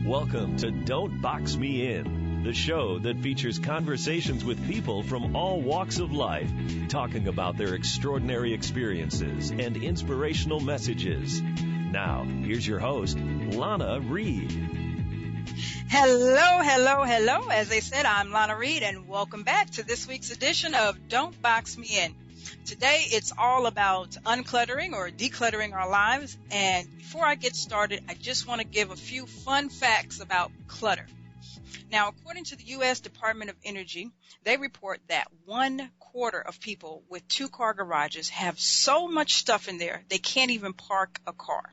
Welcome to Don't Box Me In, the show that features conversations with people from all walks of life, talking about their extraordinary experiences and inspirational messages. Now, here's your host, Lana Reed. Hello, hello, hello. As they said, I'm Lana Reed, and welcome back to this week's edition of Don't Box Me In. Today, it's all about uncluttering or decluttering our lives. And before I get started, I just want to give a few fun facts about clutter. Now, according to the U.S. Department of Energy, they report that 1/4 of people with 2-car garages have so much stuff in there they can't even park a car.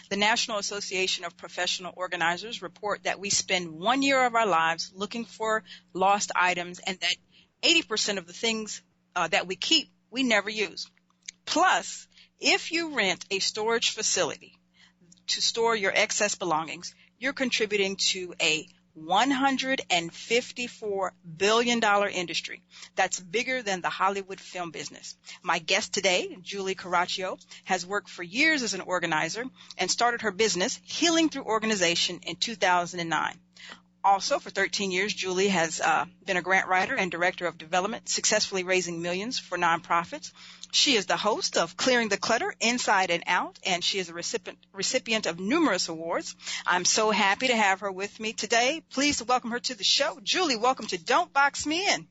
The National Association of Professional Organizers report that we spend 1 year of our lives looking for lost items, and that 80% of the things that we keep, we never use. Plus, if you rent a storage facility to store your excess belongings, you're contributing to a $154 billion industry. That's bigger than the Hollywood film business. My guest today, Julie Coraccio, has worked for years as an organizer and started her business, Healing Through Organization, in 2009. Also, for 13 years, Julie has been a grant writer and director of development, successfully raising millions for nonprofits. She is the host of Clearing the Clutter Inside and Out, and she is a recipient of numerous awards. I'm so happy to have her with me today. Please to welcome her to the show. Julie, welcome to Don't Box Me In.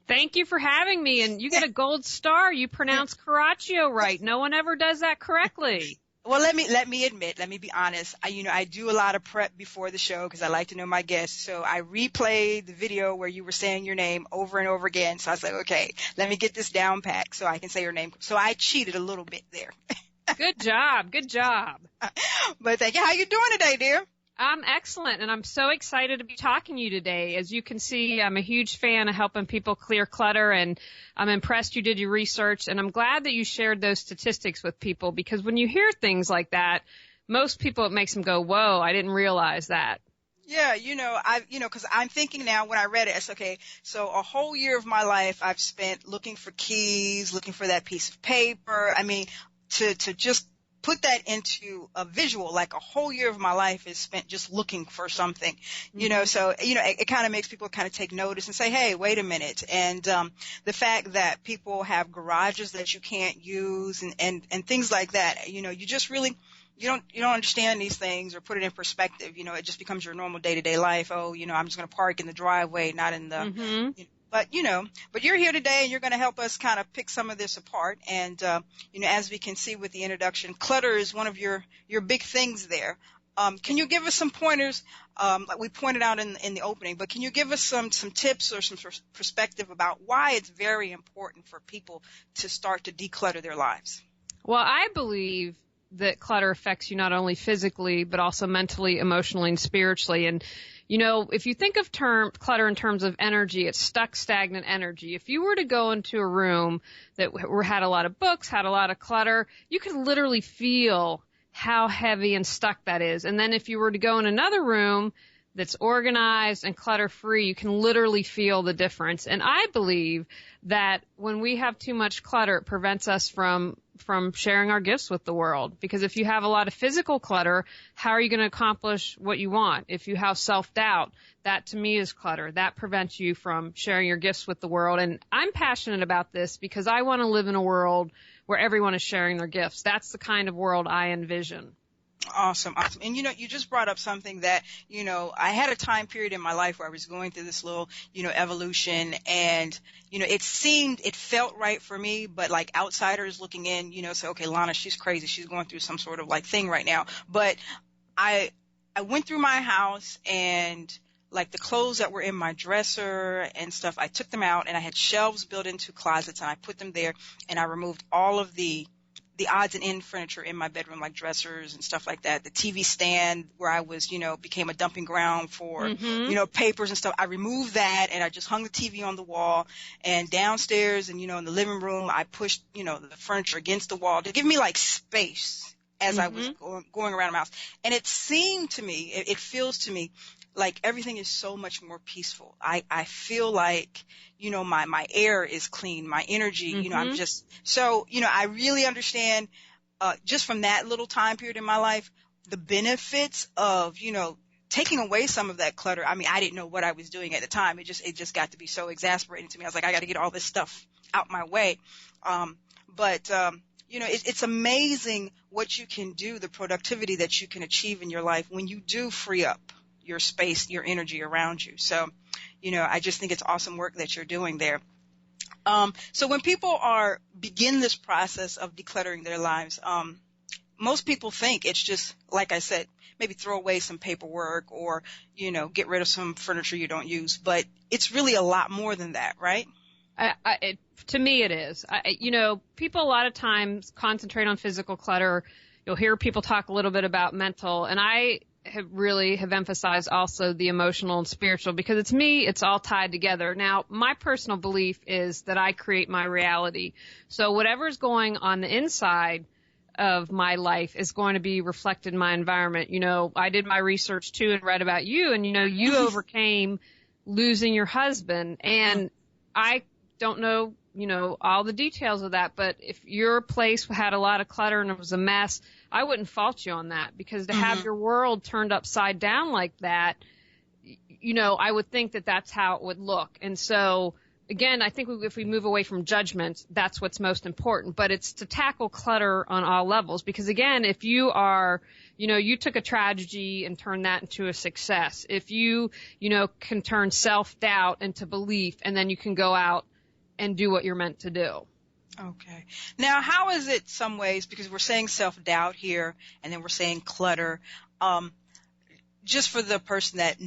Thank you for having me, and you get a gold star. You pronounce Coraccio right. No one ever does that correctly. Well, let me be honest. I do a lot of prep before the show because I like to know my guests. So I replayed the video where you were saying your name over and over again. So I was like, okay, let me get this down packed so I can say your name. So I cheated a little bit there. Good job. Good job. But thank you. How you doing today, dear? I'm excellent, and I'm so excited to be talking to you today. As you can see, I'm a huge fan of helping people clear clutter, and I'm impressed you did your research, and I'm glad that you shared those statistics with people, because when you hear things like that, most people, it makes them go, whoa, I didn't realize that. Yeah, because I'm thinking now when I read it, it's okay. So a whole year of my life I've spent looking for keys, looking for that piece of paper. I mean, to just put that into a visual, like a whole year of my life is spent just looking for something, so, it kind of makes people kind of take notice and say, hey, wait a minute. And, the fact that people have garages that you can't use and things like that, you just really, you don't understand these things or put it in perspective. It just becomes your normal day-to-day life. Oh, I'm just going to park in the driveway, not in the, But you're here today and you're going to help us kind of pick some of this apart. And, as we can see with the introduction, clutter is one of your big things there. Can you give us some pointers, like we pointed out in the opening, but can you give us some tips or some perspective about why it's very important for people to start to declutter their lives? Well, I believe that clutter affects you not only physically, but also mentally, emotionally, and spiritually. And if you think of clutter in terms of energy, it's stuck, stagnant energy. If you were to go into a room that had a lot of books, had a lot of clutter, you could literally feel how heavy and stuck that is. And then if you were to go in another room that's organized and clutter-free, you can literally feel the difference. And I believe that when we have too much clutter, it prevents us from sharing our gifts with the world. Because if you have a lot of physical clutter, how are you going to accomplish what you want? If you have self-doubt, that to me is clutter. That prevents you from sharing your gifts with the world. And I'm passionate about this because I want to live in a world where everyone is sharing their gifts. That's the kind of world I envision. Awesome. And you just brought up something that, I had a time period in my life where I was going through this little, evolution, and, it felt right for me, but like outsiders looking in, say, okay, Lana, she's crazy. She's going through some sort of like thing right now. But I went through my house, and like the clothes that were in my dresser and stuff, I took them out, and I had shelves built into closets, and I put them there, and I removed all of the odds and end furniture in my bedroom, like dressers and stuff like that. The TV stand where I was, became a dumping ground for, papers and stuff. I removed that, and I just hung the TV on the wall. And downstairs and, in the living room, I pushed, the furniture against the wall to give me like space as I was going around my house. And it seemed to me, it feels to me like everything is so much more peaceful. I feel like, my air is clean, my energy, I'm just, so, I really understand, just from that little time period in my life, the benefits of, taking away some of that clutter. I mean, I didn't know what I was doing at the time. It just got to be so exasperating to me. I was like, I got to get all this stuff out my way. It's amazing what you can do, the productivity that you can achieve in your life when you do free up your space, your energy around you. So, I just think it's awesome work that you're doing there. So when people begin this process of decluttering their lives, most people think it's just, like I said, maybe throw away some paperwork or, get rid of some furniture you don't use. But it's really a lot more than that, right? To me, it is. People a lot of times concentrate on physical clutter. You'll hear people talk a little bit about mental, and I have emphasized also the emotional and spiritual, because to me, it's all tied together. Now, my personal belief is that I create my reality. So whatever's going on the inside of my life is going to be reflected in my environment. I did my research too and read about you, and you overcame losing your husband, and I don't know, all the details of that, but if your place had a lot of clutter and it was a mess, I wouldn't fault you on that, because to have your world turned upside down like that, I would think that that's how it would look. And so, again, I think if we move away from judgment, that's what's most important. But it's to tackle clutter on all levels. Because, again, if you are, you took a tragedy and turned that into a success. If you, can turn self-doubt into belief, and then you can go out and do what you're meant to do. Okay. Now, how is it some ways, because we're saying self-doubt here, and then we're saying clutter, just for the person that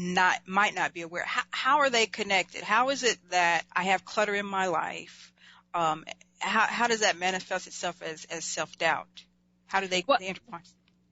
might not be aware, how are they connected? How is it that I have clutter in my life? How does that manifest itself as self-doubt? How do they intertwine?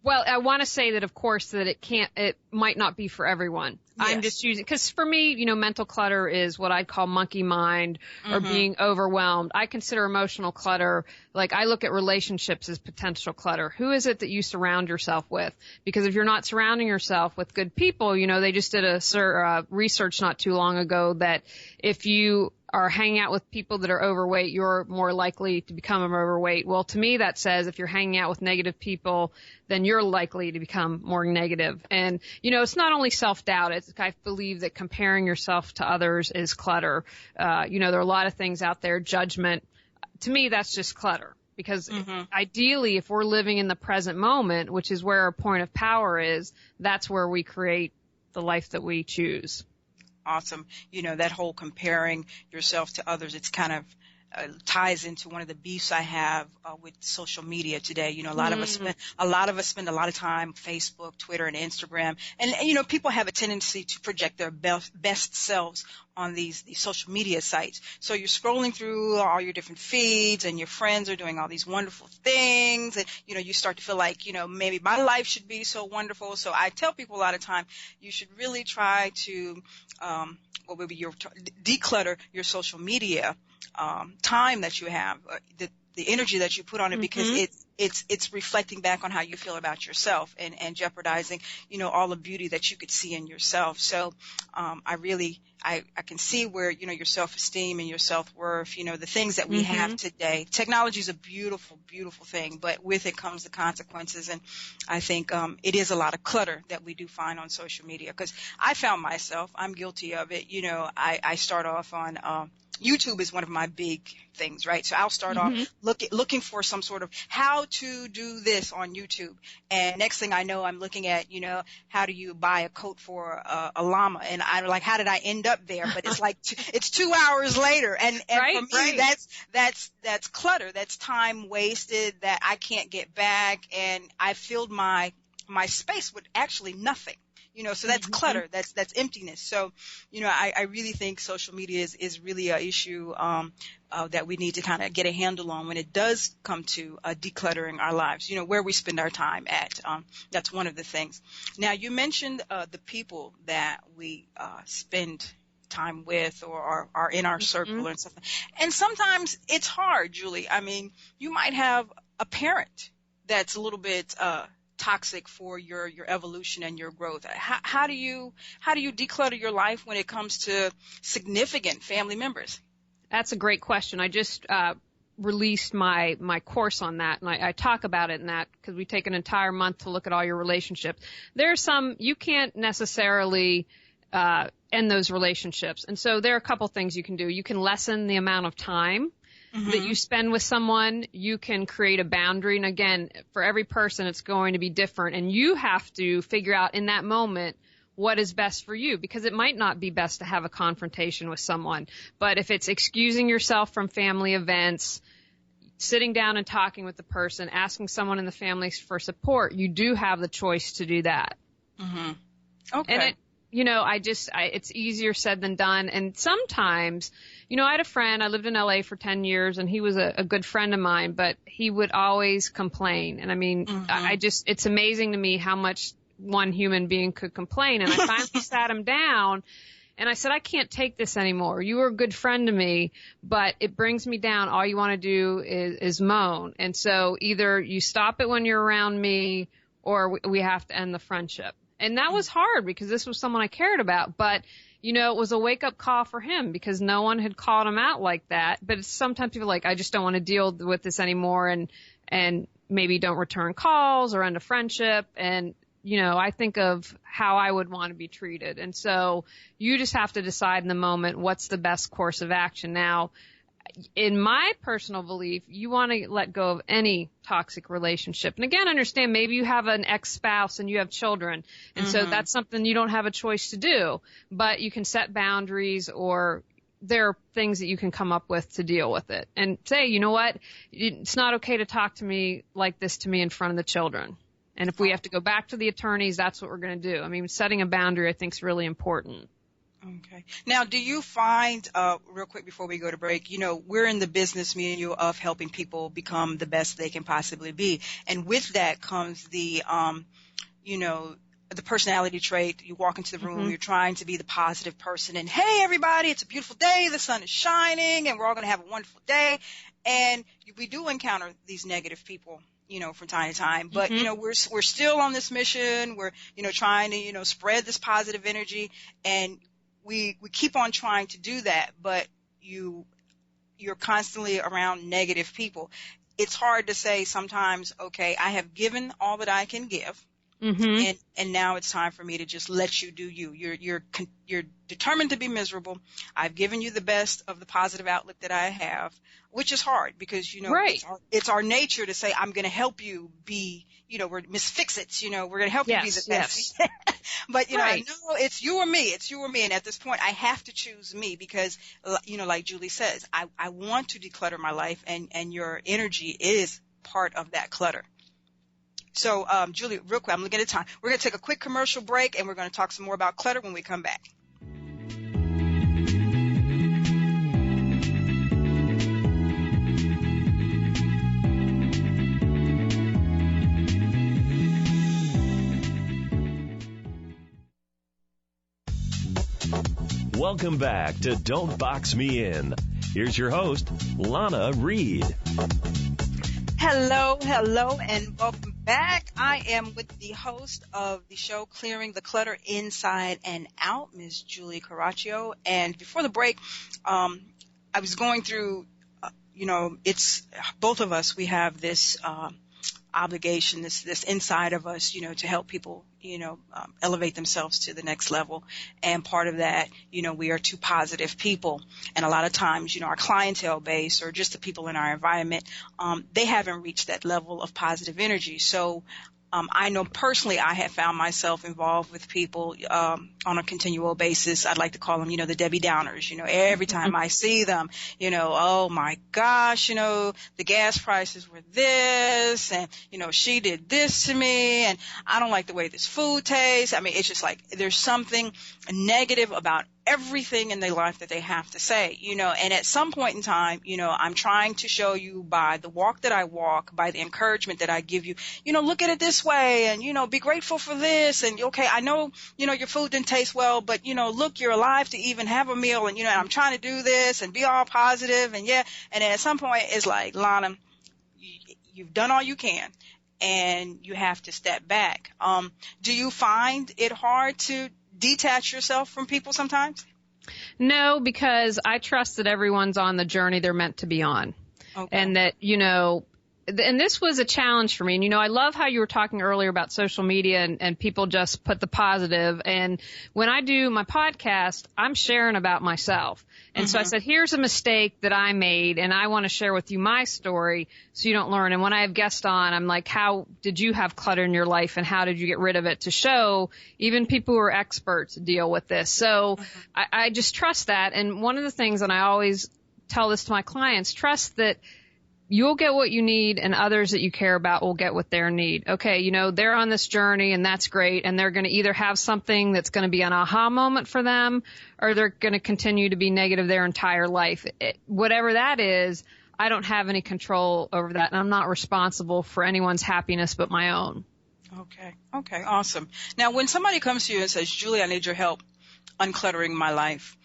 Well, I want to say that, of course, that it might not be for everyone. Yes. I'm just using, because for me, mental clutter is what I'd call monkey mind or being overwhelmed. I consider emotional clutter, like I look at relationships as potential clutter. Who is it that you surround yourself with? Because if you're not surrounding yourself with good people, they just did a research not too long ago that if you are hanging out with people that are overweight, you're more likely to become overweight. Well, to me, that says if you're hanging out with negative people, then you're likely to become more negative. And, it's not only self-doubt. I believe that comparing yourself to others is clutter. There are a lot of things out there, judgment. To me, that's just clutter. Because ideally, if we're living in the present moment, which is where our point of power is, that's where we create the life that we choose. Awesome. That whole comparing yourself to others, it's kind of ties into one of the beefs I have with social media today. A lot of us spend a lot of time Facebook, Twitter, and Instagram, and people have a tendency to project their best selves on these social media sites. So you're scrolling through all your different feeds, and your friends are doing all these wonderful things, and you start to feel like maybe my life should be so wonderful. So I tell people a lot of time, you should really try to declutter your social media time that you have, the energy that you put on it, because it's reflecting back on how you feel about yourself and jeopardizing, all the beauty that you could see in yourself. So I can see where, your self-esteem and your self-worth, the things that we have today. Technology is a beautiful, beautiful thing, but with it comes the consequences. And I think it is a lot of clutter that we do find on social media, because I found myself, I'm guilty of it. I start off on YouTube is one of my big things, right? So I'll start off looking for some sort of how to do this on YouTube. And next thing I know, I'm looking at, how do you buy a coat for a llama? And I'm like, how did I end up there? But it's like, it's 2 hours later. And for me, that's clutter. That's time wasted that I can't get back. And I filled my space with actually nothing. So that's clutter, that's emptiness. So, I really think social media is really an issue that we need to kind of get a handle on when it does come to decluttering our lives, where we spend our time at. That's one of the things. Now, you mentioned the people that we spend time with or are in our circle and stuff. And sometimes it's hard, Julie. I mean, you might have a parent that's a little bit toxic for your evolution and your growth. How do you declutter your life when it comes to significant family members? That's a great question. I just released my course on that, and I talk about it in that because we take an entire month to look at all your relationships. There's some you can't necessarily end those relationships, and so there are a couple things you can do. You can lessen the amount of time that you spend with someone. You can create a boundary, and again, for every person, it's going to be different, and you have to figure out in that moment what is best for you, because it might not be best to have a confrontation with someone. But if it's excusing yourself from family events, sitting down and talking with the person, asking someone in the family for support, you do have the choice to do that. Okay. And it's easier said than done. And sometimes, I had a friend, I lived in LA for 10 years, and he was a good friend of mine, but he would always complain. And I mean, it's amazing to me how much one human being could complain. And I finally sat him down and I said, I can't take this anymore. You were a good friend to me, but it brings me down. All you want to do is moan. And so either you stop it when you're around me, or we have to end the friendship. And that was hard because this was someone I cared about, but it was a wake up call for him because no one had called him out like that. But sometimes people are like, I just don't want to deal with this anymore, and maybe don't return calls or end a friendship. And I think of how I would want to be treated. And so you just have to decide in the moment what's the best course of action. Now, in my personal belief, you want to let go of any toxic relationship. And again, understand maybe you have an ex-spouse and you have children. And so that's something you don't have a choice to do. But you can set boundaries, or there are things that you can come up with to deal with it. And say, you know what? It's not okay to talk to me like this to me in front of the children. And if we have to go back to the attorneys, that's what we're going to do. I mean, setting a boundary, I think, is really important. Okay. Now, do you find, real quick before we go to break, we're in the business, me and you, of helping people become the best they can possibly be. And with that comes the, the personality trait. You walk into the room, you're trying to be the positive person. And, hey, everybody, it's a beautiful day. The sun is shining, and we're all going to have a wonderful day. And we do encounter these negative people, from time to time. But, we're still on this mission. We're, trying to, spread this positive energy. And we keep on trying to do that. But you're constantly around negative people. It's hard to say sometimes, okay, I have given all that I can give. And now it's time for me to just let you do you. You're determined to be miserable. I've given you the best of the positive outlook that I have, which is hard because, right. it's our nature to say, I'm going to help you be, we're Misfixits, we're going to help you be the best. Yes. But, right. No, it's you or me. It's you or me. And at this point, I have to choose me because, like Julie says, I want to declutter my life, and your energy is part of that clutter. So, Julie, real quick, I'm looking at time. We're going to take a quick commercial break, and we're going to talk some more about clutter when we come back. Welcome back to Don't Box Me In. Here's your host, Lana Reed. Hello, and welcome back. I am with the host of the show, Clearing the Clutter Inside and Out, Ms. Julie Coraccio. And before the break, I was going through, it's both of us, we have this obligation, this inside of us, to help people, elevate themselves to the next level. And part of that, we are two positive people. And a lot of times, our clientele base or just the people in our environment, they haven't reached that level of positive energy. So I know personally I have found myself involved with people on a continual basis. I'd like to call them, the Debbie Downers. Every time I see them, oh my gosh, the gas prices were this, and she did this to me, and I don't like the way this food tastes. I mean, it's just like there's something negative about everything in their life that they have to say, and at some point in time, I'm trying to show you by the walk that I walk, by the encouragement that I give you, look at it this way, and, be grateful for this, and okay, I know, your food didn't taste well, but, look, you're alive to even have a meal, and, and I'm trying to do this and be all positive, and yeah, and then at some point it's like, Lana, you've done all you can, and you have to step back. Do you find it hard to detach yourself from people sometimes? No, because I trust that everyone's on the journey they're meant to be on. Okay. And that, and this was a challenge for me. And, I love how you were talking earlier about social media and people just put the positive. And when I do my podcast, I'm sharing about myself. And so I said, here's a mistake that I made, and I want to share with you my story so you don't learn. And when I have guests on, I'm like, how did you have clutter in your life, and how did you get rid of it, to show even people who are experts deal with this. So I just trust that. And one of the things, and I always tell this to my clients, trust that you'll get what you need, and others that you care about will get what they need. Okay, they're on this journey, and that's great, and they're going to either have something that's going to be an aha moment for them, or they're going to continue to be negative their entire life. Whatever that is, I don't have any control over that, and I'm not responsible for anyone's happiness but my own. Okay, awesome. Now, when somebody comes to you and says, Julie, I need your help uncluttering my life,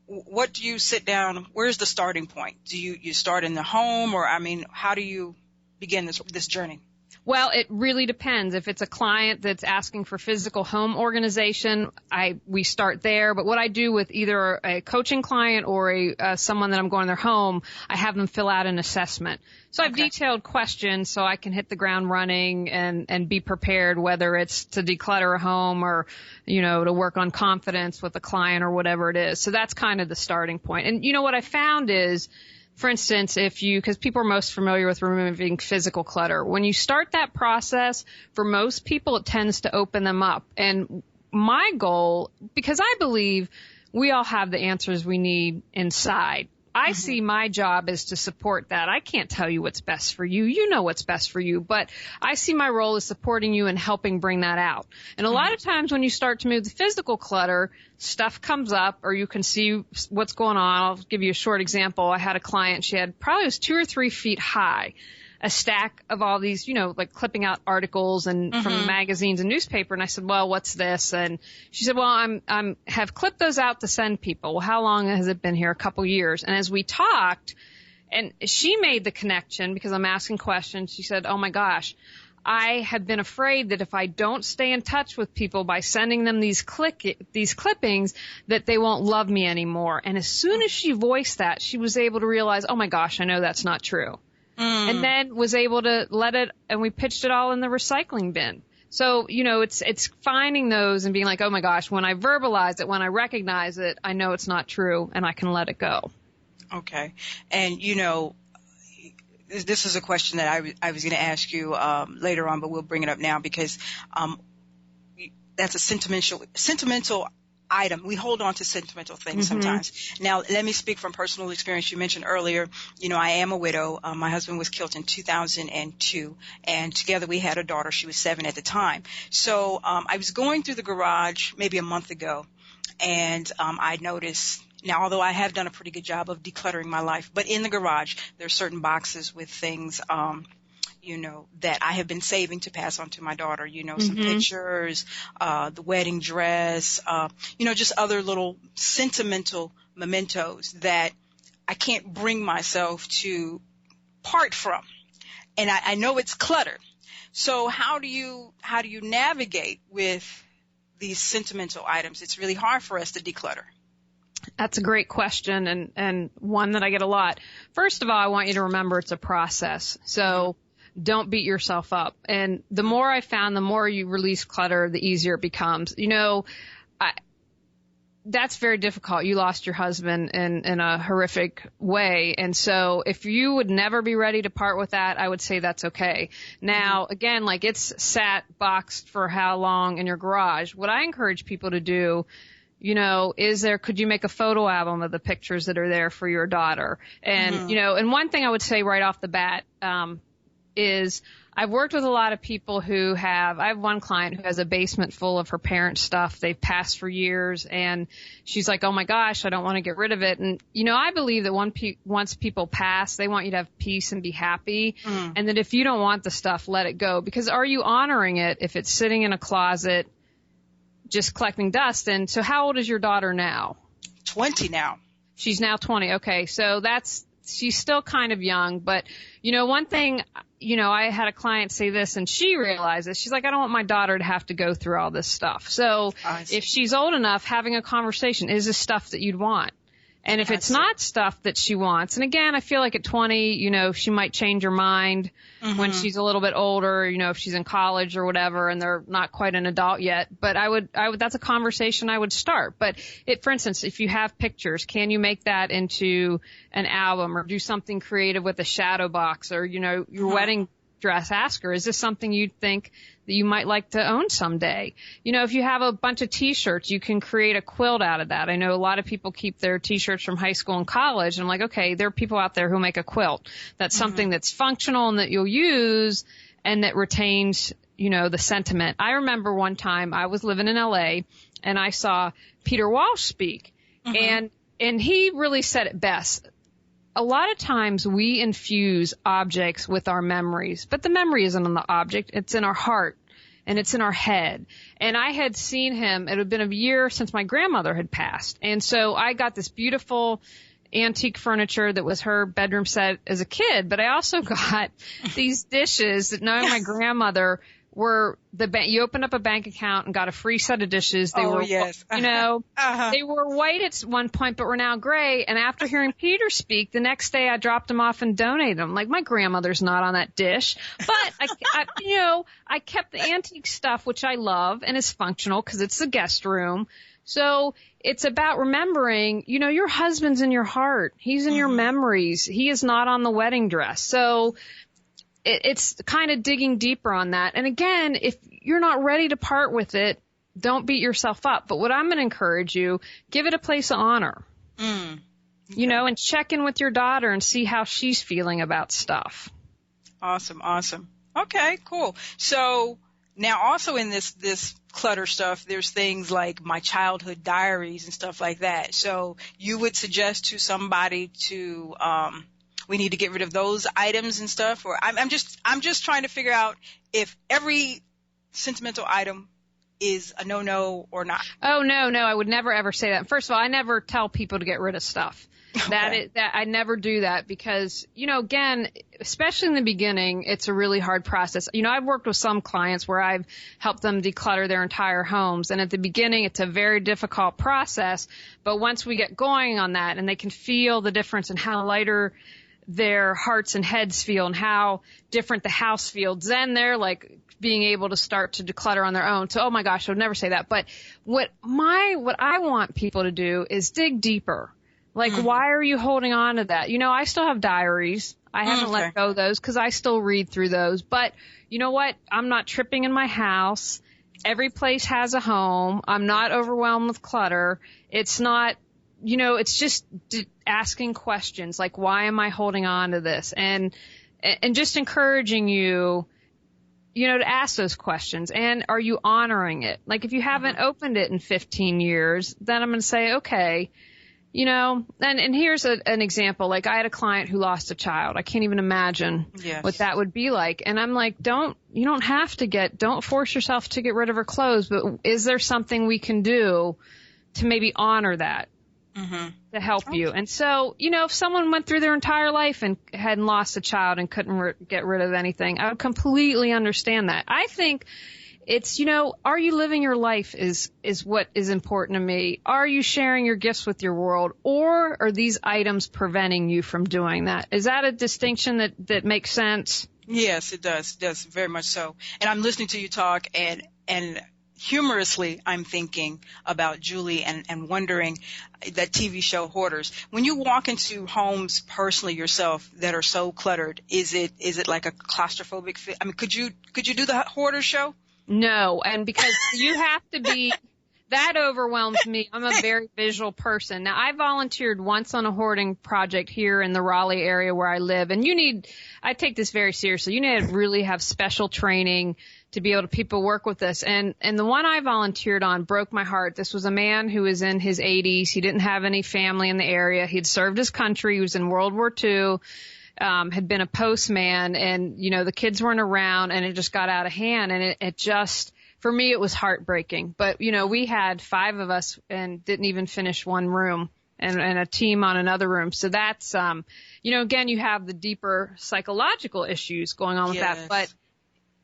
what do you sit down? Where's the starting point? Do you start in the home, or how do you begin this journey? Well, it really depends. If it's a client that's asking for physical home organization, we start there. But what I do with either a coaching client or someone that I'm going to their home, I have them fill out an assessment. So I have detailed questions so I can hit the ground running and be prepared, whether it's to declutter a home or, to work on confidence with a client or whatever it is. So that's kind of the starting point. And what I found is, for instance, because people are most familiar with removing physical clutter, when you start that process, for most people, it tends to open them up. And my goal, because I believe we all have the answers we need inside, I see my job is to support that. I can't tell you what's best for you. You know what's best for you. But I see my role as supporting you and helping bring that out. And a lot of times when you start to move the physical clutter, stuff comes up, or you can see what's going on. I'll give you a short example. I had a client, she had probably was 2 or 3 feet high, a stack of all these, like clipping out articles and from the magazines and newspaper. And I said, well, what's this? And she said, well, I'm have clipped those out to send people. Well, how long has it been here? A couple years. And as we talked, and she made the connection because I'm asking questions. She said, oh my gosh, I have been afraid that if I don't stay in touch with people by sending them these clippings, that they won't love me anymore. And as soon as she voiced that, she was able to realize, oh my gosh, I know that's not true. And then was able to let it, and we pitched it all in the recycling bin. So, it's finding those and being like, oh my gosh, when I verbalize it, when I recognize it, I know it's not true and I can let it go. Okay. And, this is a question that I was going to ask you later on, but we'll bring it up now because that's a sentimental item. We hold on to sentimental things sometimes. Now, let me speak from personal experience. You mentioned earlier, I am a widow. My husband was killed in 2002, and together we had a daughter. She was 7 at the time. So I was going through the garage maybe a month ago, and I noticed, now, although I have done a pretty good job of decluttering my life, but in the garage, there are certain boxes with things that I have been saving to pass on to my daughter, some pictures, the wedding dress, just other little sentimental mementos that I can't bring myself to part from. And I know it's cluttered. So how do you navigate with these sentimental items? It's really hard for us to declutter. That's a great question, and one that I get a lot. First of all, I want you to remember it's a process. So don't beat yourself up. And the more I found, the more you release clutter, the easier it becomes. That's very difficult. You lost your husband in a horrific way. And so if you would never be ready to part with that, I would say that's okay. Now, again, it's sat boxed for how long in your garage. What I encourage people to do, could you make a photo album of the pictures that are there for your daughter? And, and one thing I would say right off the bat, is I've worked with a lot of people I have one client who has a basement full of her parents' stuff. They've passed for years, and she's like, oh my gosh, I don't want to get rid of it. And, I believe that once people pass, they want you to have peace and be happy. And that if you don't want the stuff, let it go. Because are you honoring it if it's sitting in a closet just collecting dust? And so how old is your daughter now? 20 now. She's now 20. Okay. So she's still kind of young, but one thing, I had a client say this, and she realized this. She's like, I don't want my daughter to have to go through all this stuff. So if she's old enough, having a conversation, is this stuff that you'd want? And if it's not stuff that she wants, and again, I feel like at 20, you know, she might change her mind when she's a little bit older, you know, if she's in college or whatever and they're not quite an adult yet. But I would, that's a conversation I would start. But for instance, if you have pictures, can you make that into an album or do something creative with a shadow box or, you know, your wedding dress? Ask her, is this something you think that you might like to own someday? You know, if you have a bunch of t-shirts, you can create a quilt out of that. I know a lot of people keep their t-shirts from high school and college. And I'm like, okay, there are people out there who make a quilt. That's something that's functional and that you'll use and that retains, you know, the sentiment. I remember one time I was living in LA and I saw Peter Walsh speak and he really said it best. A lot of times we infuse objects with our memories, but the memory isn't in the object. It's in our heart and it's in our head. And I had seen him. It had been a year since my grandmother had passed. And so I got this beautiful antique furniture that was her bedroom set as a kid, but I also got these dishes that, knowing my grandmother, were you opened up a bank account and got a free set of dishes. They were, you know, they were white at one point, but were now gray. And after hearing Peter speak, the next day I dropped them off and donated them. Like, my grandmother's not on that dish, but I kept the antique stuff, which I love and is functional because it's the guest room. So it's about remembering, you know, your husband's in your heart. He's in your memories. He is not on the wedding dress. So it's kind of digging deeper on that. And again, if you're not ready to part with it, don't beat yourself up. But what I'm going to encourage you, give it a place of honor, you know, and check in with your daughter and see how she's feeling about stuff. Awesome. Okay, cool. So now also in this clutter stuff, there's things like my childhood diaries and stuff like that. So you would suggest to somebody to, we need to get rid of those items and stuff, or I'm just trying to figure out if every sentimental item is a no or not. Oh, no, I would never ever say that. First of all, I never tell people to get rid of stuff. Okay. That I never do that because, you know, again, especially in the beginning, it's a really hard process. You know, I've worked with some clients where I've helped them declutter their entire homes. And at the beginning, it's a very difficult process. But once we get going on that and they can feel the difference in how lighter their hearts and heads feel and how different the house feels, then they're like being able to start to declutter on their own. So, oh my gosh, I would never say that. But what I want people to do is dig deeper. Like, why are you holding on to that? You know, I still have diaries. I haven't let go of those because I still read through those. But you know what? I'm not tripping in my house. Every place has a home. I'm not overwhelmed with clutter. It's not, you know, it's just asking questions like, why am I holding on to this? And just encouraging you, you know, to ask those questions. And are you honoring it? Like, if you haven't opened it in 15 years, then I'm going to say, okay, you know, and here's an example. Like, I had a client who lost a child. I can't even imagine what that would be like. And I'm like, don't force yourself to get rid of her clothes, but is there something we can do to maybe honor that? To help you. And so, you know, if someone went through their entire life and hadn't lost a child and couldn't get rid of anything, I would completely understand that. I think it's, you know, are you living your life is what is important to me. Are you sharing your gifts with your world, or are these items preventing you from doing that? Is that a distinction that makes sense? Yes, it does. It does, very much so. And I'm listening to you talk and humorously, I'm thinking about Julie and wondering that TV show Hoarders. When you walk into homes personally yourself that are so cluttered, is it like a claustrophobic fit? I mean, could you do the Hoarders show? No, and because you have to be, that overwhelms me. I'm a very visual person. Now, I volunteered once on a hoarding project here in the Raleigh area where I live, and I take this very seriously. You need to really have special training to be able to people work with this. And the one I volunteered on broke my heart. This was a man who was in his 80s. He didn't have any family in the area. He'd served his country. He was in World War II. Had been a postman, and, you know, the kids weren't around, and it just got out of hand. And it just, for me, it was heartbreaking. But, you know, we had 5 of us and didn't even finish one room, and a team on another room. So that's, you know, again, you have the deeper psychological issues going on with that. But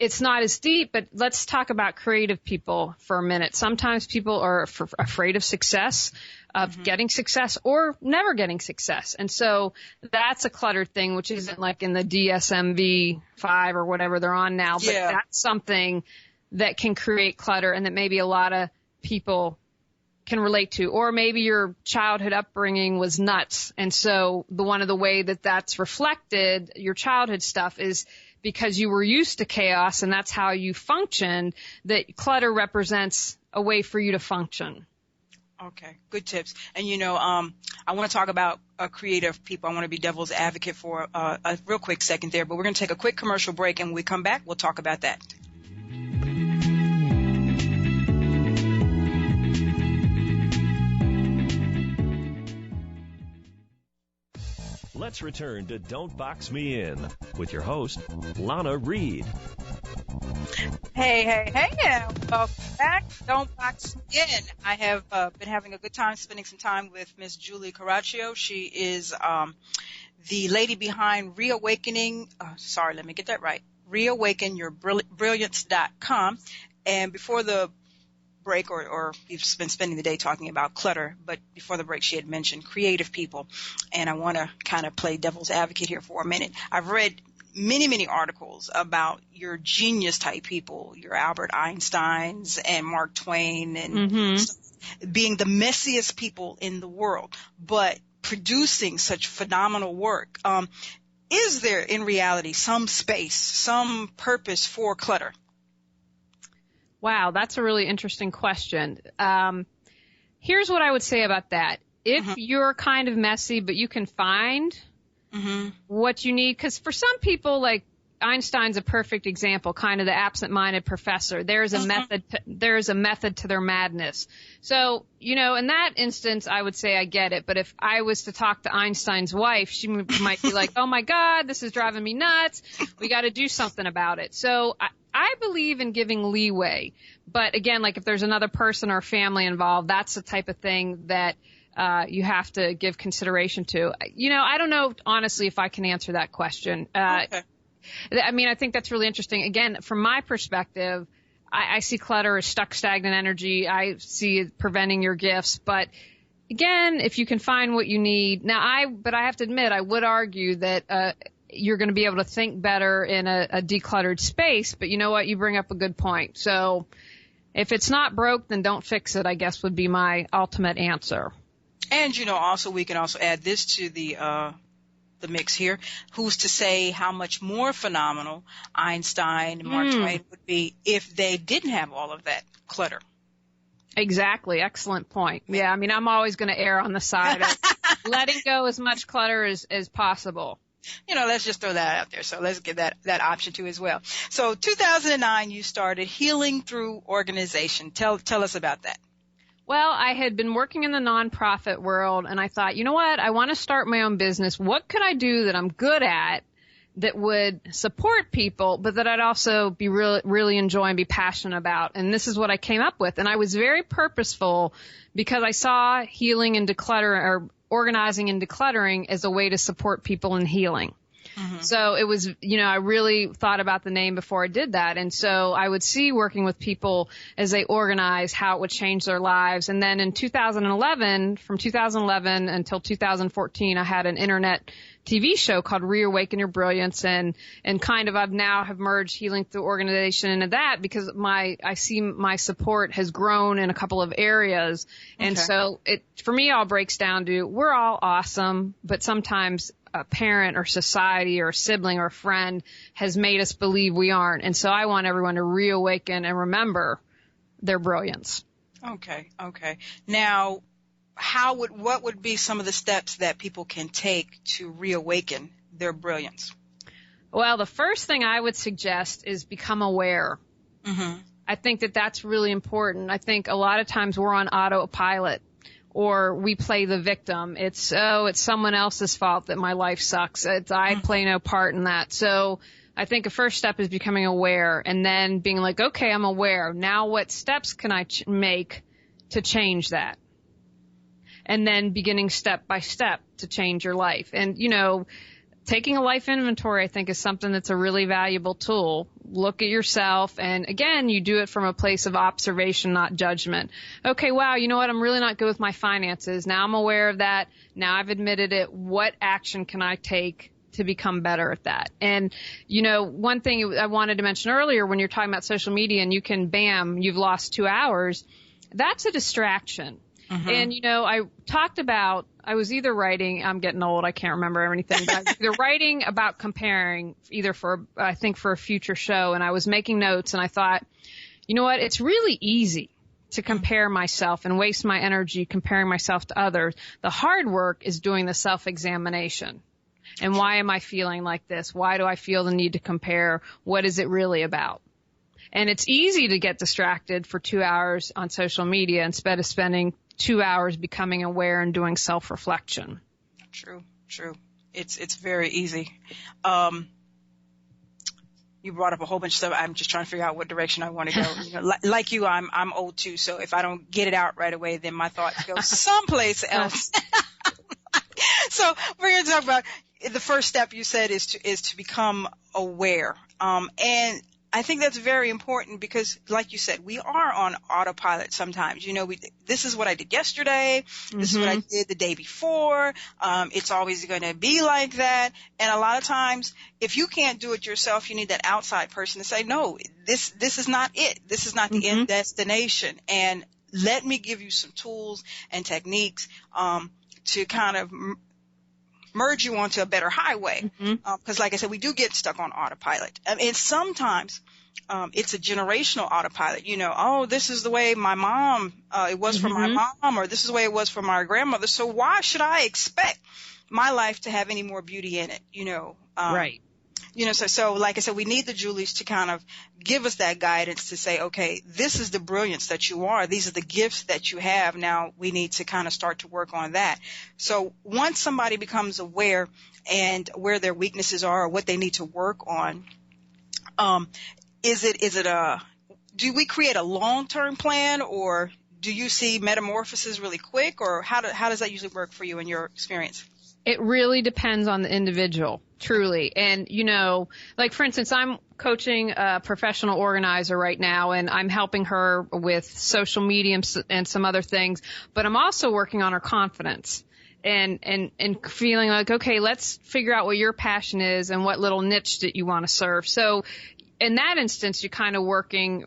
it's not as deep, but let's talk about creative people for a minute. Sometimes people are afraid of success, of getting success or never getting success. And so that's a clutter thing, which isn't like in the DSM-5 or whatever they're on now, but that's something that can create clutter and that maybe a lot of people can relate to. Or maybe your childhood upbringing was nuts. And so one of the way that that's reflected, your childhood stuff, is because you were used to chaos and that's how you functioned, that clutter represents a way for you to function. Okay, good tips. And, I want to talk about creative people. I want to be devil's advocate for a real quick second there, but we're going to take a quick commercial break, and when we come back, we'll talk about that. Let's return to Don't Box Me In with your host, Lana Reed. Hey, welcome back. Don't Box Me In. I have been having a good time spending some time with Miss Julie Coraccio. She is the lady behind Reawakening. Let me get that right. Reawakenbrilliance.com. And before the break, or we've been spending the day talking about clutter, but before the break she had mentioned creative people, and I want to kind of play devil's advocate here for a minute. I've read many articles about your genius type people, your Albert Einsteins and Mark Twain, and being the messiest people in the world, but producing such phenomenal work. Is there in reality some space, some purpose for clutter? Wow, that's a really interesting question. Here's what I would say about that. If you're kind of messy, but you can find what you need, because for some people, like Einstein's a perfect example, kind of the absent-minded professor. There's a method to their madness. So, in that instance, I would say I get it. But if I was to talk to Einstein's wife, she might be like, oh my God, this is driving me nuts. We got to do something about it. So I believe in giving leeway. But again, like if there's another person or family involved, that's the type of thing that you have to give consideration to. I don't know, honestly, if I can answer that question. Okay. I think that's really interesting. Again, from my perspective, I see clutter as stuck, stagnant energy. I see it preventing your gifts. But again, if you can find what you need. But I have to admit, I would argue that you're going to be able to think better in a decluttered space. But you know what? You bring up a good point. So if it's not broke, then don't fix it, I guess would be my ultimate answer. And, also we can also add this to the mix here. Who's to say how much more phenomenal Einstein and Mark Twain would be if they didn't have all of that clutter? Exactly. Excellent point. Yeah, I'm always going to err on the side of letting go as much clutter as possible. Let's just throw that out there. So let's get that option too as well. So 2009, you started Healing Through Organization. Tell us about that. Well, I had been working in the nonprofit world, and I thought, you know what? I want to start my own business. What could I do that I'm good at that would support people, but that I'd also be really enjoy and be passionate about? And this is what I came up with. And I was very purposeful because I saw healing and decluttering, or organizing and decluttering, as a way to support people in healing. So it was, I really thought about the name before I did that. And so I would see working with people as they organize how it would change their lives. And then in 2011, from 2011 until 2014, I had an internet TV show called Reawaken Your Brilliance, and kind of I've now have merged Healing Through Organization into that because I see my support has grown in a couple of areas. And so it, for me, all breaks down to we're all awesome, but sometimes a parent or society or a sibling or a friend has made us believe we aren't. And so I want everyone to reawaken and remember their brilliance. Okay. Now, what would be some of the steps that people can take to reawaken their brilliance? Well, the first thing I would suggest is become aware. I think that's really important. I think a lot of times we're on autopilot, or we play the victim. It's someone else's fault that my life sucks. I play no part in that. So I think a first step is becoming aware, and then being like, okay, I'm aware. Now what steps can I make to change that? And then beginning step by step to change your life. And, taking a life inventory, I think, is something that's a really valuable tool. Look at yourself. And again, you do it from a place of observation, not judgment. Okay, wow, you know what? I'm really not good with my finances. Now I'm aware of that. Now I've admitted it. What action can I take to become better at that? And, one thing I wanted to mention earlier, when you're talking about social media and you've lost 2 hours, that's a distraction. Mm-hmm. And, I talked about, I was either writing, I'm getting old, I can't remember anything, but I was either writing about comparing, either for a future show, and I was making notes, and I thought, you know what, it's really easy to compare myself and waste my energy comparing myself to others. The hard work is doing the self-examination. And why am I feeling like this? Why do I feel the need to compare? What is it really about? And it's easy to get distracted for 2 hours on social media instead of spending 2 hours becoming aware and doing self-reflection. True. It's very easy. You brought up a whole bunch of stuff. I'm just trying to figure out what direction I want to go. Like you, I'm old too. So if I don't get it out right away, then my thoughts go someplace else. So we're going to talk about the first step you said is to become aware. And I think that's very important because, like you said, we are on autopilot sometimes. This is what I did yesterday. This is what I did the day before. It's always going to be like that. And a lot of times, if you can't do it yourself, you need that outside person to say, no, this is not it. This is not the end destination. And let me give you some tools and techniques to kind of merge you onto a better highway. Because like I said, we do get stuck on autopilot. And sometimes it's a generational autopilot. This is the way my mom, it was for my mom, or this is the way it was for my grandmother. So why should I expect my life to have any more beauty in it? Right. So like I said, we need the Julies to kind of give us that guidance to say, okay, this is the brilliance that you are. These are the gifts that you have. Now we need to kind of start to work on that. So once somebody becomes aware and where their weaknesses are or what they need to work on, do we create a long-term plan, or do you see metamorphosis really quick, or how does that usually work for you in your experience? It really depends on the individual, truly. And, like, for instance, I'm coaching a professional organizer right now, and I'm helping her with social media and some other things, but I'm also working on her confidence and feeling like, okay, let's figure out what your passion is and what little niche that you want to serve. So in that instance, you're kind of working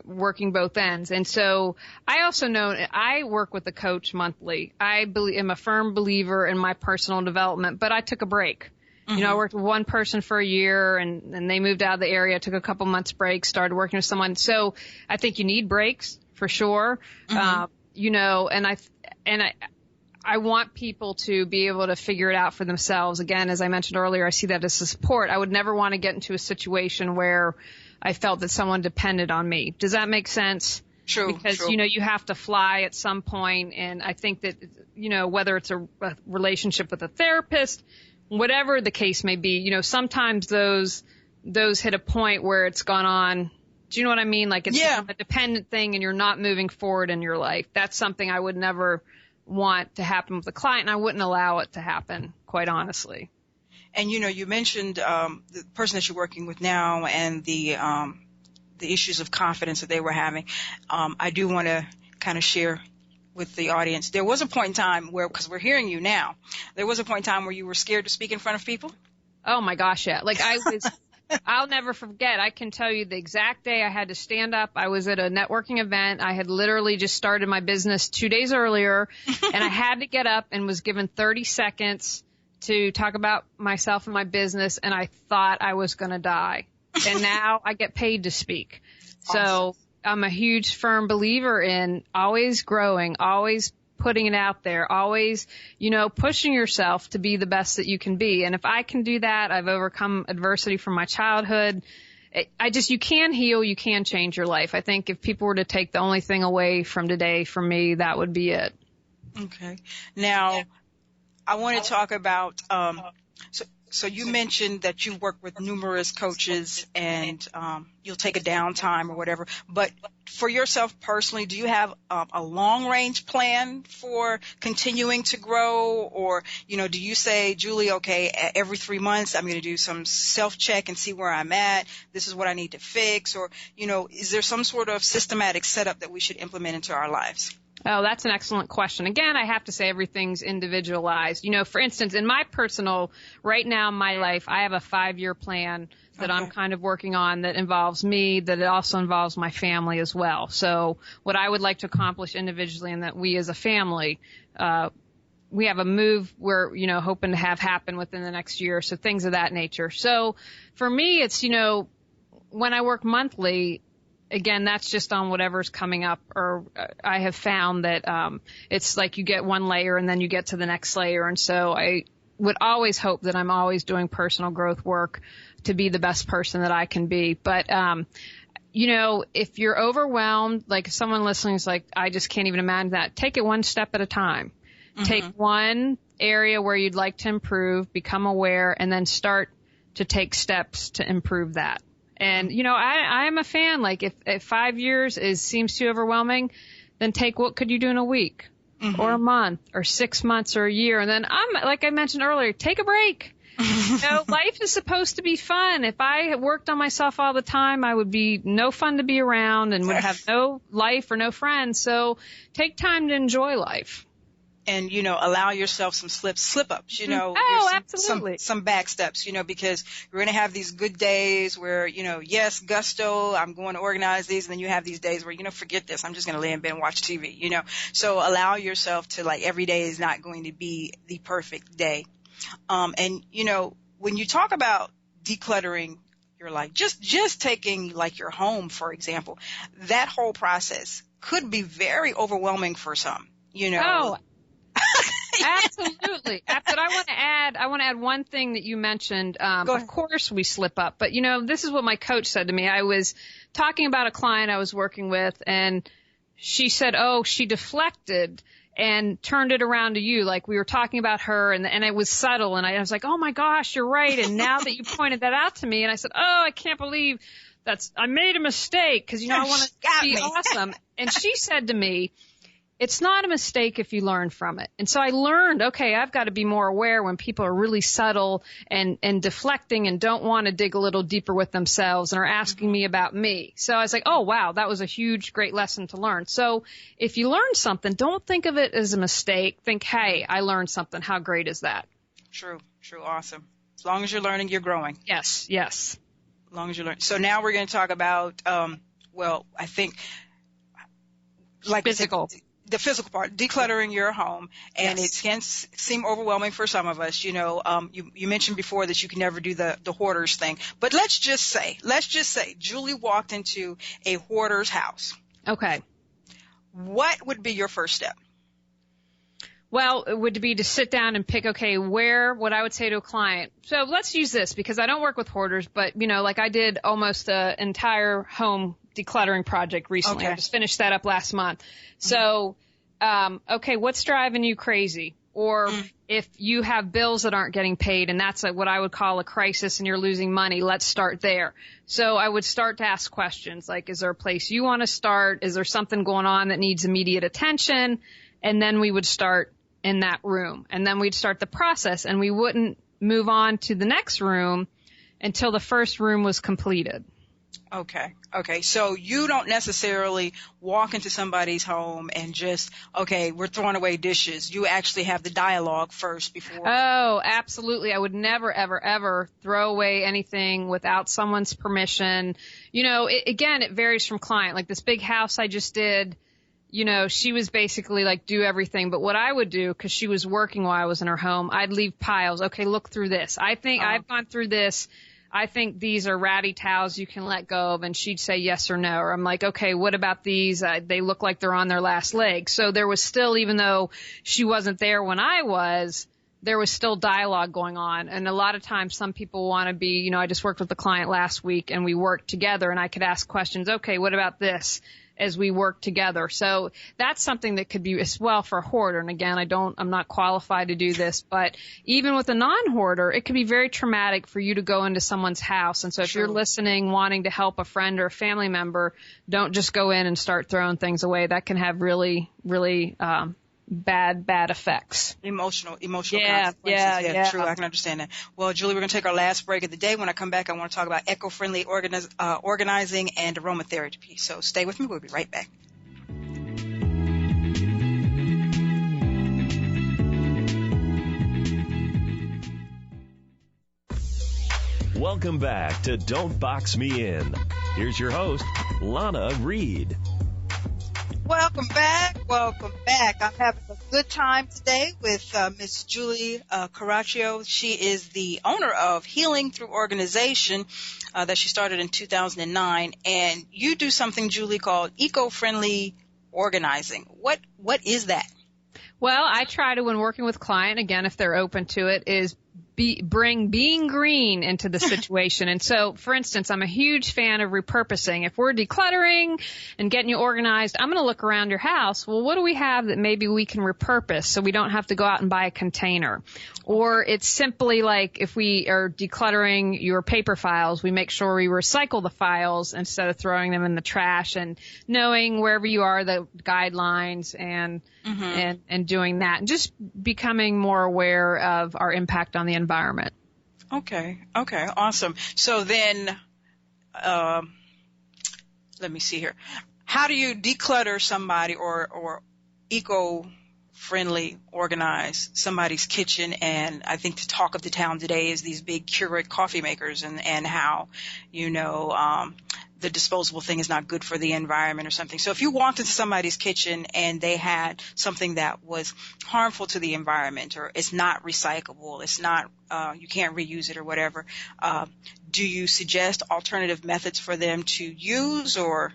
both ends. And so I also know I work with a coach monthly. I am a firm believer in my personal development, but I took a break. I worked with one person for a year and they moved out of the area, took a couple months break, started working with someone. So I think you need breaks for sure. And I want people to be able to figure it out for themselves. Again, as I mentioned earlier, I see that as a support. I would never want to get into a situation where I felt that someone depended on me. Does that make sense? True. Because, you have to fly at some point. And I think that, whether it's a relationship with a therapist, whatever the case may be, sometimes those hit a point where it's gone on. Do you know what I mean? Like it's a dependent thing and you're not moving forward in your life. That's something I would never want to happen with a client, and I wouldn't allow it to happen, quite honestly. And, you mentioned the person that you're working with now and the issues of confidence that they were having. I do want to kind of share with the audience. There was a point in time where, because we're hearing you now, there was a point in time where you were scared to speak in front of people? Oh, my gosh, yeah. Like I'll never forget. I can tell you the exact day I had to stand up. I was at a networking event. I had literally just started my business 2 days earlier, and I had to get up and was given 30 seconds to talk about myself and my business, and I thought I was going to die. And now I get paid to speak. Awesome. So I'm a huge firm believer in always growing, always putting it out there, always, pushing yourself to be the best that you can be. And if I can do that, I've overcome adversity from my childhood. You can heal, you can change your life. I think if people were to take the only thing away from today from me, that would be it. Okay. Now, I want to talk about, So you mentioned that you work with numerous coaches and you'll take a downtime or whatever. But for yourself personally, do you have a long-range plan for continuing to grow? Or, do you say, Julie, okay, every 3 months I'm going to do some self-check and see where I'm at. This is what I need to fix. Or, is there some sort of systematic setup that we should implement into our lives? Oh, that's an excellent question. Again, I have to say everything's individualized. For instance, in my personal, right now in my life, I have a 5-year plan that I'm kind of working on that involves me, that it also involves my family as well. So what I would like to accomplish individually, and that we as a family, we have a move we're, hoping to have happen within the next year. So things of that nature. So for me, it's, when I work monthly, again, that's just on whatever's coming up, or I have found that it's like you get one layer and then you get to the next layer. And so I would always hope that I'm always doing personal growth work to be the best person that I can be. But, if you're overwhelmed, like if someone listening is like, I just can't even imagine that, take it one step at a time. Mm-hmm. Take one area where you'd like to improve, become aware, and then start to take steps to improve that. And, I am a fan. Like if 5 years seems too overwhelming, then take what could you do in a week or a month or 6 months or a year. And then like I mentioned earlier, take a break. Life is supposed to be fun. If I worked on myself all the time, I would be no fun to be around and would have no life or no friends. So take time to enjoy life. And, allow yourself some slip-ups, absolutely. Some back steps, because you're going to have these good days where, yes, gusto, I'm going to organize these. And then you have these days where, forget this. I'm just going to lay in bed and watch TV, So allow yourself to, like, every day is not going to be the perfect day. And, when you talk about decluttering your life, just taking, like, your home, for example, that whole process could be very overwhelming for some, Oh, absolutely. But I want to add one thing that you mentioned. Of course we slip up, but this is what my coach said to me. I was talking about a client I was working with, and she said, oh, she deflected and turned it around to you. Like we were talking about her and it was subtle. And I was like, oh my gosh, you're right. And now that you pointed that out to me, and I said, oh, I can't believe I made a mistake. Cause I want to be awesome. And she said to me, it's not a mistake if you learn from it. And so I learned, okay, I've got to be more aware when people are really subtle and deflecting and don't want to dig a little deeper with themselves and are asking me about me. So I was like, oh, wow, that was a huge, great lesson to learn. So if you learn something, don't think of it as a mistake. Think, hey, I learned something. How great is that? True. Awesome. As long as you're learning, you're growing. Yes. As long as you learn. So now we're going to talk about, I think, like physical. The physical part, decluttering your home, and it can seem overwhelming for some of us. You mentioned before that you can never do the hoarders thing, but let's just say Julie walked into a hoarder's house. Okay. What would be your first step? Well, it would be to sit down and pick, what I would say to a client. So let's use this because I don't work with hoarders, but like I did almost an entire home decluttering project recently. I just finished that up last month. So, what's driving you crazy? Or if you have bills that aren't getting paid and that's what I would call a crisis and you're losing money, let's start there. So I would start to ask questions like, is there a place you want to start? Is there something going on that needs immediate attention? And then we would start in that room, and then we'd start the process, and we wouldn't move on to the next room until the first room was completed. Okay. So you don't necessarily walk into somebody's home and just, we're throwing away dishes. You actually have the dialogue first before. Oh, absolutely. I would never, ever, ever throw away anything without someone's permission. It varies from client. Like this big house I just did, she was basically like, do everything. But what I would do, because she was working while I was in her home, I'd leave piles. Okay, look through this. I think I've gone through this. I think these are ratty towels you can let go of. And she'd say yes or no. Or I'm like, okay, what about these? They look like they're on their last leg. So there was still, even though she wasn't there when I was, there was still dialogue going on. And a lot of times some people want to be, I just worked with a client last week and we worked together and I could ask questions. Okay, what about this? As we work together. So that's something that could be as well for a hoarder. And again, I'm not qualified to do this, but even with a non-hoarder, it could be very traumatic for you to go into someone's house. And so if you're listening, wanting to help a friend or a family member, don't just go in and start throwing things away. That can have really, really, bad effects. Emotional consequences. Yeah, true. I can understand that. Well, Julie, we're going to take our last break of the day. When I come back, I want to talk about eco-friendly organizing and aromatherapy. So stay with me. We'll be right back. Welcome back to Don't Box Me In. Here's your host, Lana Reed. Welcome back. I'm having a good time today with Miss Julie Coraccio. She is the owner of Healing Through Organization that she started in 2009. And you do something, Julie, called eco-friendly organizing. What is that? Well, I try to, when working with client, again, if they're open to it, is bring being green into the situation. And so, for instance, I'm a huge fan of repurposing. If we're decluttering and getting you organized, I'm going to look around your house. Well, what do we have that maybe we can repurpose so we don't have to go out and buy a container? Or it's simply like if we are decluttering your paper files, we make sure we recycle the files instead of throwing them in the trash, and knowing wherever you are the guidelines and doing that, and just becoming more aware of our impact on the environment. Okay, awesome. So then, let me see here. How do you declutter somebody or eco-friendly organize somebody's kitchen? And I think the talk of the town today is these big Keurig coffee makers and how, the disposable thing is not good for the environment or something. So if you walked into somebody's kitchen and they had something that was harmful to the environment, or it's not recyclable, it's not, you can't reuse it or whatever, do you suggest alternative methods for them to use, or?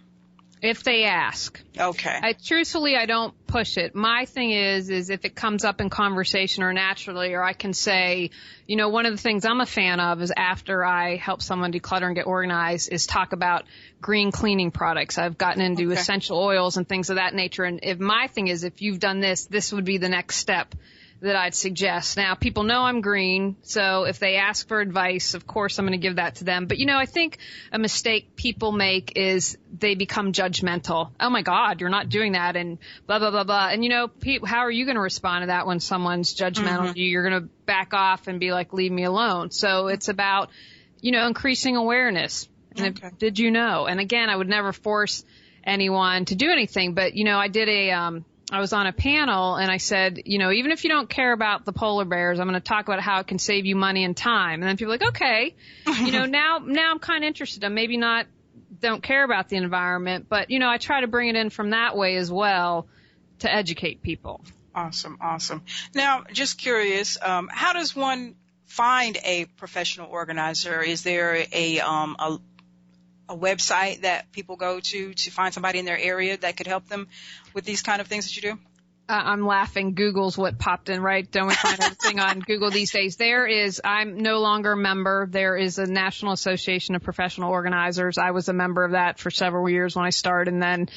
If they ask. Okay. Truthfully, I don't push it. My thing is if it comes up in conversation or naturally, or I can say, one of the things I'm a fan of is after I help someone declutter and get organized is talk about green cleaning products. I've gotten into essential oils and things of that nature. And my thing is, if you've done this would be the next step that I'd suggest. Now, people know I'm green, so if they ask for advice, of course I'm going to give that to them. But, I think a mistake people make is they become judgmental. Oh, my God, you're not doing that, and blah, blah, blah, blah. And, how are you going to respond to that when someone's judgmental? You're going to back off and be like, leave me alone. So it's about, increasing awareness. And did you know? And, again, I would never force anyone to do anything. But, I was on a panel and I said, even if you don't care about the polar bears, I'm going to talk about how it can save you money and time. And then people are like, okay, now I'm kind of interested. I'm maybe don't care about the environment, but, I try to bring it in from that way as well to educate people. Awesome. Now, just curious, how does one find a professional organizer? Is there a website that people go to find somebody in their area that could help them with these kind of things that you do? I'm laughing. Google's what popped in, right? Don't we find everything on Google these days? I'm no longer a member. There is a National Association of Professional Organizers. I was a member of that for several years when I started, and then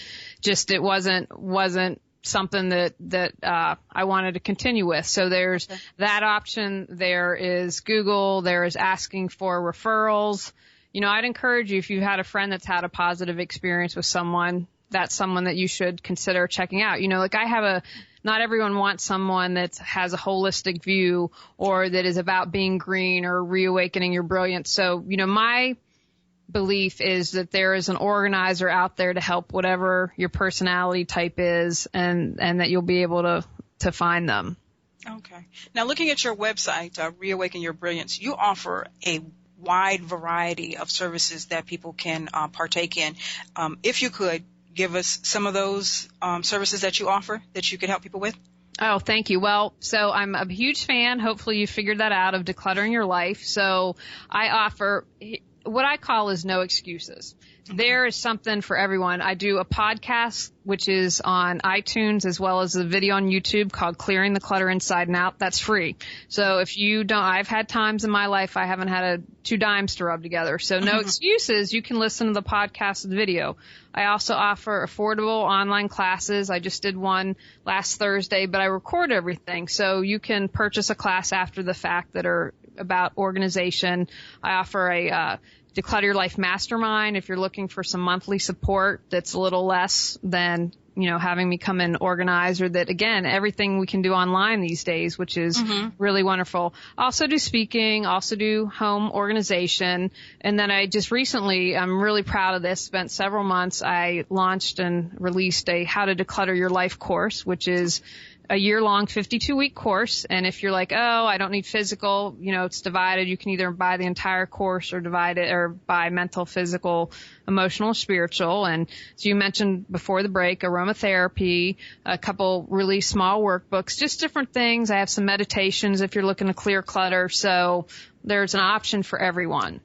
it wasn't something that I wanted to continue with. So there's that option. There is Google. There is asking for referrals. I'd encourage you, if you've had a friend that's had a positive experience with someone, that's someone that you should consider checking out. Not everyone wants someone that has a holistic view or that is about being green or reawakening your brilliance. So, my belief is that there is an organizer out there to help whatever your personality type is, and that you'll be able to find them. Okay. Now, looking at your website, Reawaken Your Brilliance, you offer a wide variety of services that people can partake in. If you could give us some of those services that you offer that you could help people with. Oh, thank you. Well, so I'm a huge fan. Hopefully you figured that out, of decluttering your life. So I offer what I call is no excuses. There is something for everyone. I do a podcast, which is on iTunes, as well as a video on YouTube called Clearing the Clutter Inside and Out. That's free. So if you don't, I've had times in my life I haven't had two dimes to rub together. So no excuses. You can listen to the podcast and the video. I also offer affordable online classes. I just did one last Thursday, but I record everything. So you can purchase a class after the fact that are about organization. I offer a Declutter Your Life Mastermind if you're looking for some monthly support that's a little less than, having me come and organize, or that, again, everything we can do online these days, which is really wonderful. Also do speaking, also do home organization. And then I just recently, I'm really proud of this, spent several months, I launched and released a How to Declutter Your Life course, which is a year-long 52-week course. And if you're like, oh, I don't need physical, it's divided. You can either buy the entire course or divide it, or buy mental, physical, emotional, spiritual. And so you mentioned before the break, aromatherapy, a couple really small workbooks, just different things. I have some meditations if you're looking to clear clutter. So there's an option for everyone.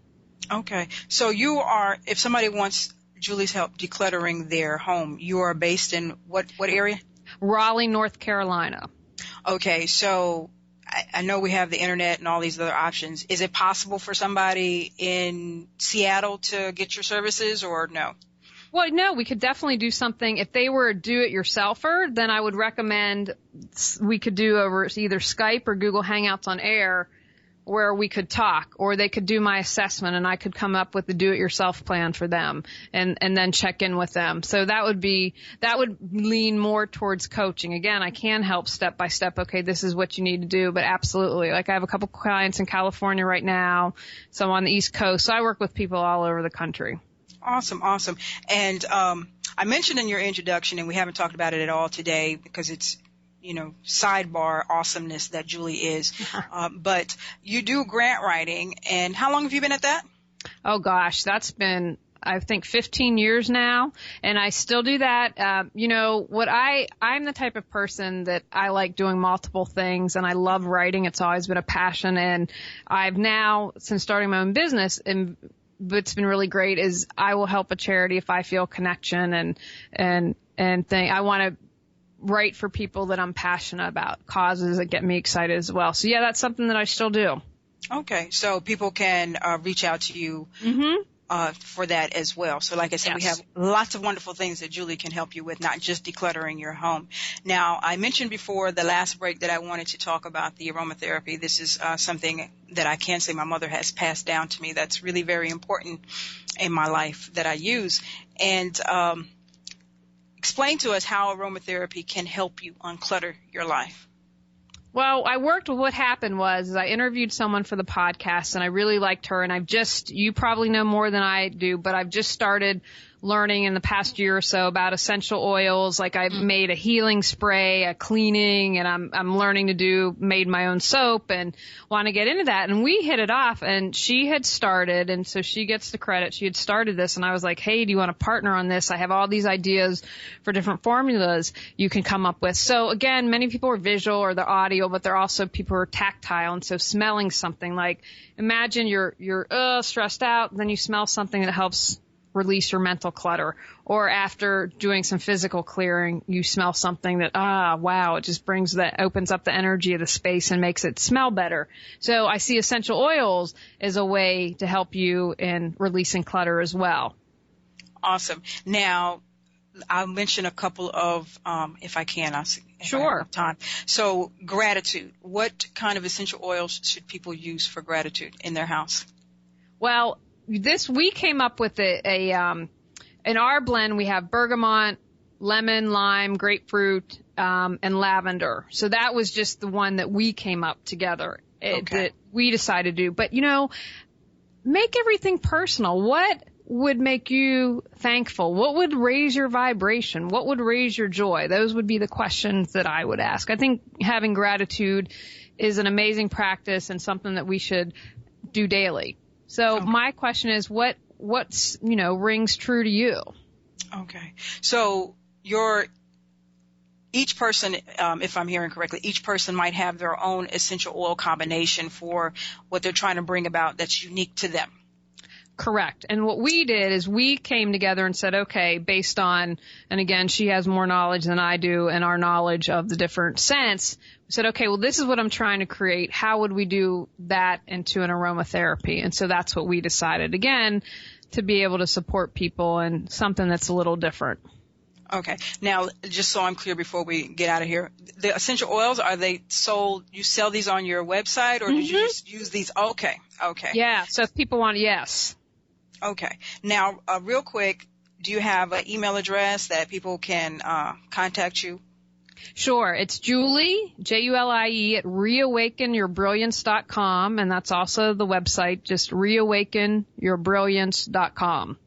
Okay. So if somebody wants Julie's help decluttering their home, you are based in what area? Raleigh, North Carolina. Okay, so I know we have the internet and all these other options. Is it possible for somebody in Seattle to get your services, or no? Well, no, we could definitely do something. If they were a do-it-yourselfer, then I would recommend we could do over either Skype or Google Hangouts on air, where we could talk, or they could do my assessment and I could come up with the do-it-yourself plan for them and then check in with them. So that would lean more towards coaching. Again, I can help step by step. Okay, this is what you need to do, but absolutely. Like I have a couple clients in California right now, some on the East Coast. So I work with people all over the country. Awesome. And I mentioned in your introduction, and we haven't talked about it at all today because it's sidebar awesomeness that Julie is. But you do grant writing, and how long have you been at that? Oh gosh, that's been, I think 15 years now, and I still do that. I'm the type of person that I like doing multiple things, and I love writing. It's always been a passion, and I've now, since starting my own business, and what's been really great is I will help a charity if I feel connection and think I want to write for people that I'm passionate about, causes that get me excited as well. So yeah, that's something that I still do. Okay, so people can reach out to you for that as well. So like I said, we have lots of wonderful things that Julie can help you with, not just decluttering your home. Now, I mentioned before the last break that I wanted to talk about the aromatherapy. This is something that I can say my mother has passed down to me that's really very important in my life that I use. And explain to us how aromatherapy can help you unclutter your life. Well, what happened was I interviewed someone for the podcast, and I really liked her, and you probably know more than I do, but I've just started learning in the past year or so about essential oils. Like I've made a healing spray, a cleaning, and I'm learning to made my own soap and want to get into that. And we hit it off, and she had started, and so she gets the credit. She had started this, and I was like, hey, do you want to partner on this? I have all these ideas for different formulas you can come up with. So again, many people are visual or they're audio, but they're also people who are tactile. And so smelling something, like imagine you're stressed out, then you smell something that helps release your mental clutter. Or after doing some physical clearing, you smell something that, wow, it just opens up the energy of the space and makes it smell better. So I see essential oils as a way to help you in releasing clutter as well. Awesome. Now, I'll mention a couple of, if I can, Sure. I have time. So gratitude. What kind of essential oils should people use for gratitude in their house? Well, we came up with in our blend, we have bergamot, lemon, lime, grapefruit, and lavender. So that was just the one that we came up together that we decided to do. But, make everything personal. What would make you thankful? What would raise your vibration? What would raise your joy? Those would be the questions that I would ask. I think having gratitude is an amazing practice and something that we should do daily. So my question is, what's rings true to you? Okay. So each person, if I'm hearing correctly, each person might have their own essential oil combination for what they're trying to bring about that's unique to them. Correct. And what we did is we came together and said, okay, based on, and again, she has more knowledge than I do and our knowledge of the different scents. We said, okay, well, this is what I'm trying to create. How would we do that into an aromatherapy? And so that's what we decided, again, to be able to support people and something that's a little different. Okay. Now, just so I'm clear before we get out of here, the essential oils, are they sold, you sell these on your website, or did you just use these? Okay. Okay. Yeah. So if people want, yes. Okay. Now, real quick, do you have an email address that people can contact you? Sure. It's Julie, Julie, at reawakenyourbrilliance.com, and that's also the website, just reawakenyourbrilliance.com.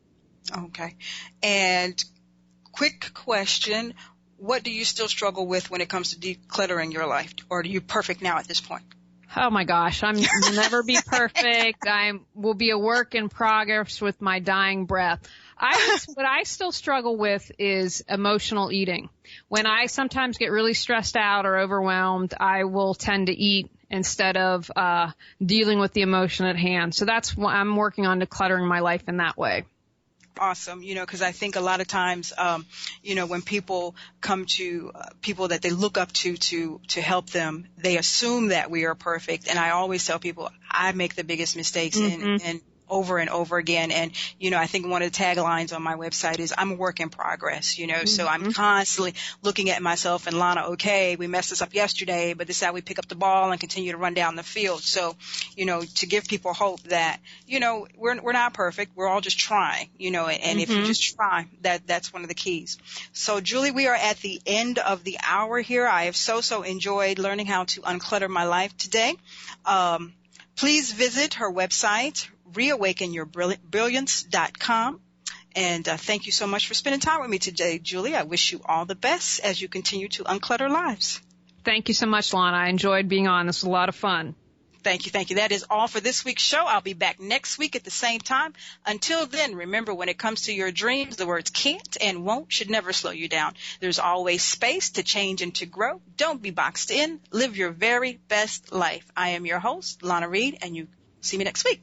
Okay. And quick question, what do you still struggle with when it comes to decluttering your life? Or are you perfect now at this point? Oh my gosh, I'll never be perfect. I will be a work in progress with my dying breath. What I still struggle with is emotional eating. When I sometimes get really stressed out or overwhelmed, I will tend to eat instead of dealing with the emotion at hand. So that's why I'm working on decluttering my life in that way. Awesome. Because I think a lot of times, when people come to people that they look up to help them, they assume that we are perfect. And I always tell people I make the biggest mistakes and over and over again. And, I think one of the taglines on my website is I'm a work in progress, so I'm constantly looking at myself and Lana, okay, we messed this up yesterday, but this is how we pick up the ball and continue to run down the field. So, to give people hope that, we're not perfect. We're all just trying, and if you just try, that's one of the keys. So Julie, we are at the end of the hour here. I have so enjoyed learning how to unclutter my life today. Please visit her website, reawakenyourbrilliance.com. And thank you so much for spending time with me today, Julie. I wish you all the best as you continue to unclutter lives. Thank you so much, Lana. I enjoyed being on. This was a lot of fun. Thank you. That is all for this week's show. I'll be back next week at the same time. Until then, remember, when it comes to your dreams, the words can't and won't should never slow you down. There's always space to change and to grow. Don't be boxed in. Live your very best life. I am your host, Lana Reed, and you see me next week.